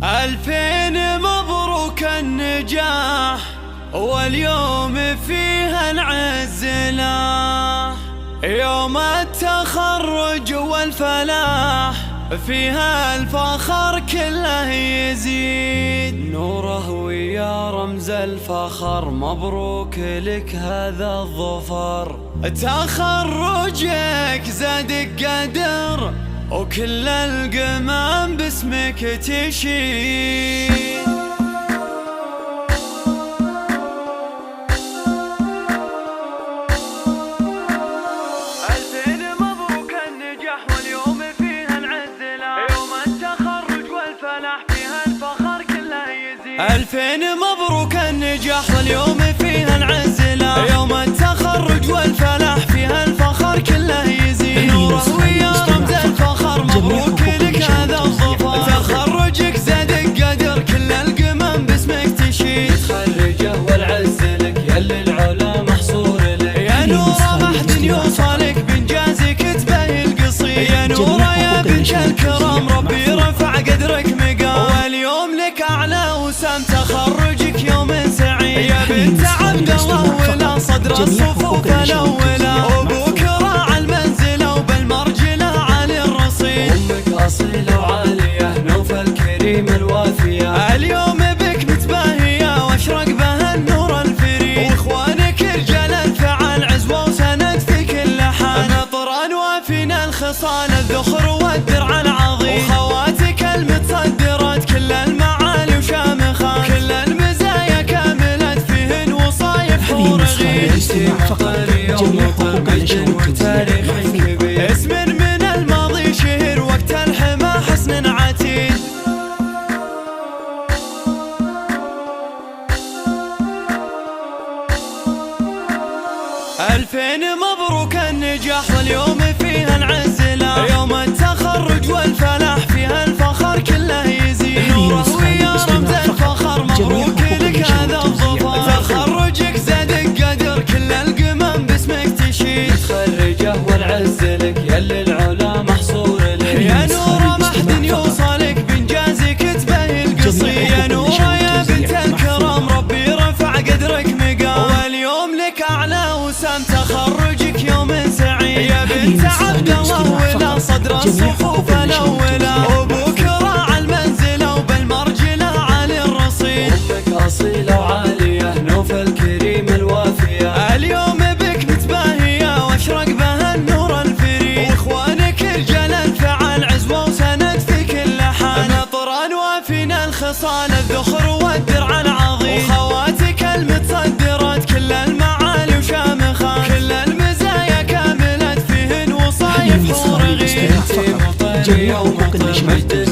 ألفين مبروك النجاح، واليوم فيها العز لاح، يوم التخرج والفلاح، فيها الفخر كله يزيد نوره ويا رمز الفخر. مبروك لك هذا الظفر، تخرجك زادك قدر، وكل القمم باسمك تشيد. ألفين مبروك النجاح، واليوم فيها العز لاح، يوم التخرج والفلاح، فيها الفخر كله يزيد. ألفين مبروك النجاح، واليوم فيها العز لاح، يوم التخرج والفلاح، فيها الفخر كله يزيد نوره ويا رمز الفخر. مبروك لك هذا الظفر، تخرجك زادك قدر، كل القمم باسمك تشيد. تخرجه والعز لك، يا للعلا محصور لك، يا نوره ما حد يوصلك بإنجازك تبهي القصيد. يا نوره يا بنت الكرام، ربي رفع قدرك مقام، واليوم لك أعلى وسام، تخرجك يوم سعيد. يا بنت عبد الله ولا صدر الصفوف الأولى، وأبوك راعى المنزلة وبالمرجلة عالي الرصيد. أمك أصيلة وعالية، نوف الكريم الوافية، اليوم بك متباهية واشرق بها النور الفريد. واخوانك رجال الفعال، عزوة وسند في كل حال، نطران وافينا الخصال، الذخر والدرع العظيم. وخواتك المتصدرات كل المعالي وشامخات، كل المزايا كاملات، فيهن وصايف حور غير. جميع حقوق الأشهر وتاريخ كبير، اسم من الماضي شهر، وقت الحما حسن عتيد. ألفين مبروك النجاح، واليوم فيها العز لاح، يوم التخرج والفلاح، فيها الفخر كله يزيد نوره ويا رمز الفخر. مبروك لك هذا الظفر، تخرجك زادك قدر، كل القمم باسمك تشيد. تخرجه والعز لك، يا للعلا محصور لك، يا نوره ما حد يوصلك بإنجازك تبهي القصيد. يا نوره يا بنت الكرام، ربي رفع قدرك مقام، واليوم لك أعلى وسام، تخرجك يوم سعيد. يا بنت عبد الله ولا صدر الصفوف الأولى، وأبوك راعى المنزلة وبالمرجلة عالي الرصيد. أمك أصيلة وعالية، نوف الكريم الوافية، اليوم بك متباهية واشرق بها النور الفريد. واخوانك رجال الفعال، عزوة وسند في كل حال، نطران وافينا الخصال، الذخر والدرع العظيم. وخواتك المتصدرات كل المعالي وشامخات، كل المزايا كاملات، فيهن وصايف حور غير. يومك مجد